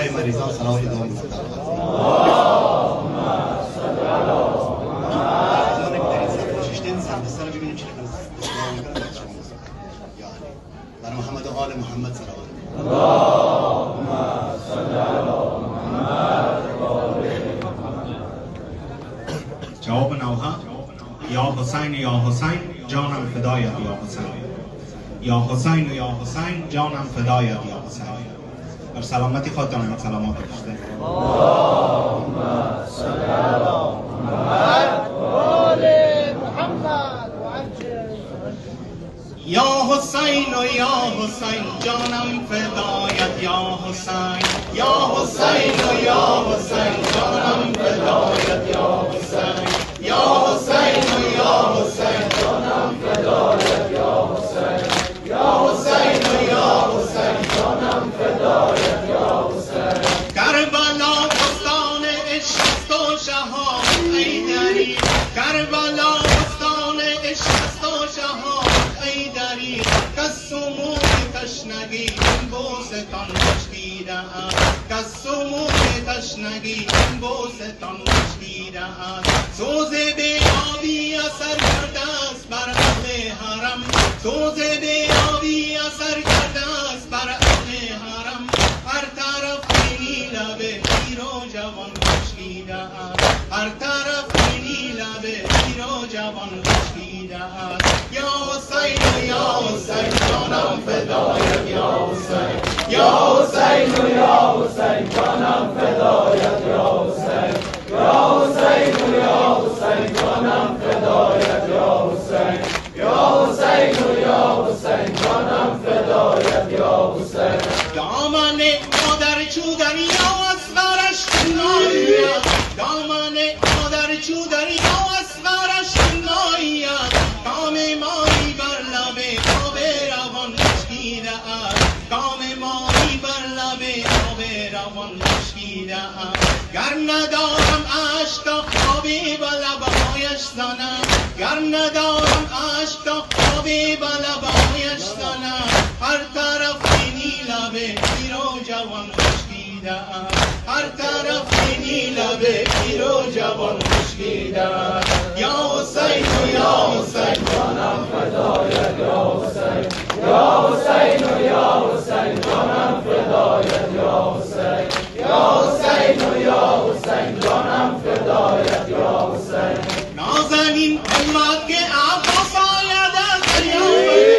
برای مریضان صلوات دائم اللهم صل علی محمد. در این صف نشستین سر ببینیم چی برای محمد و آل محمد صلوات. اللهم صل علی محمد و آل محمد. جواب نوها: یا حسین یا حسین جانم فدایت یا حسین، یا حسین یا حسین جانم فدایت یا حسین. بر سلامتی خودتان سلامات بفرستید. اللهم صل علی محمد و آل محمد و عجل. یا حسین و یا حسین جانم فدایت یا حسین، یا حسین و یا حسین جانم فدایت یا حسین، یا حسین و یا حسین جانم فدایت یا حسین، یا حسین و یا حسین جانم فدایت یا حسین. کربلا بستان عشق است و شهاب ای دری، کربلا بستان عشق است و شهاب ای دری، کز سموم تشنگی این بوستان خشکیده است، کز سموم تشنگی این بوستان خشکیده است. سوز بیابی اثر کرده است بر اهل حرم، سوز بیابی اثر کرده است بر اهل حرم. هر طرف بینی لب پیر و جوان خشکیده است، هر طرف بینی لب پیر و جوان خشکیده است. یا حسین و یا حسین جانم فدایت یا حسین، یا حسین و یا حسین جانم فدایت یا حسین، یا حسین و یا حسین جانم فدایت یا حسین، یا حسین و یا حسین جانم فدایت یا حسین. دامن مادر چو دریا از برش ناید، دامن مادر چو دریا از برش ناید. کام مایی بر لب آب روان خشکیده است، کام مایی بر لب آب روان خشکیده است. گر ندارم اشک تا آبی به لبهایش زنم، گر ندارم اشک تا آبی به لبهایش زنم. هر طرف بینی لب پیر و جوان خشکیده است، هر طرف بینی لب پیر و جوان خشکیده است. یا حسین و یا حسین جانم فدایت یا حسین، یا حسین و یا حسین جانم فدایت یا حسین، یا حسین و یا حسین جانم فدایت یا حسین. نازنین همت که عباس آید از دریاولی،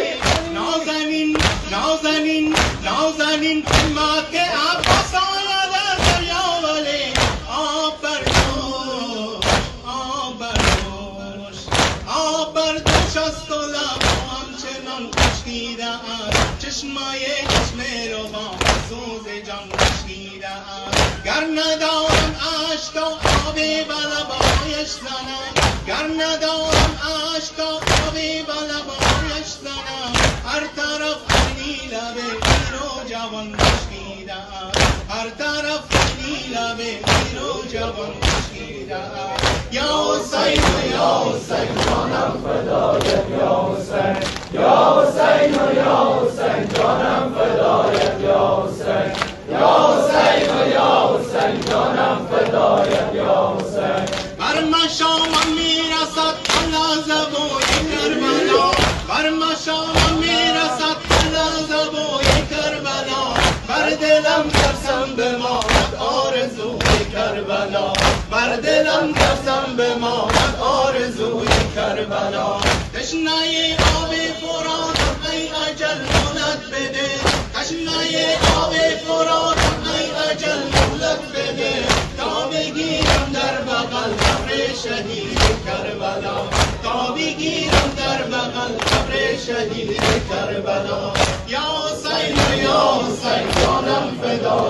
نازنین نازنین نازنین همت که عباس آید از دریاولی. آب بردوش آب بردوش آب بردوش است و لب همچنان خشکیده است. چشمای چشم روان سوز جان خشکیده است. گر ندارم اشک تا آبی به لبهایش زنم، گر ندارم اشک تا آبی به لبهایش زنم. هر طرف بینی لب پیر و جوان خشکیده است، هر طرف بینی لب پیر و جوان خشکیده است. یا حسین و یا حسین جانم فدایت یا حسین، یا حسین و یا حسین جانم فدایت یا حسین، یا حسین و یا حسین جانم فدایت یا حسین. بر مشامم میرسد لحظه بوی کربلا، بر مشامم میرسد لحظه بوی کربلا. بر دلم ترسم بماند آرزوی کربلا، بر دلم ترسم بماند آرزوی کربلا. تشنه آب فراتم ای اجل مهلت بده، تشنه آب فراتم ای اجل مهلت بده. تا بگیرم در بغل قبر شهید کربلا، تا بگیرم در بغل قبر شهید کربلا. یا حسین و یا حسین جانم فدا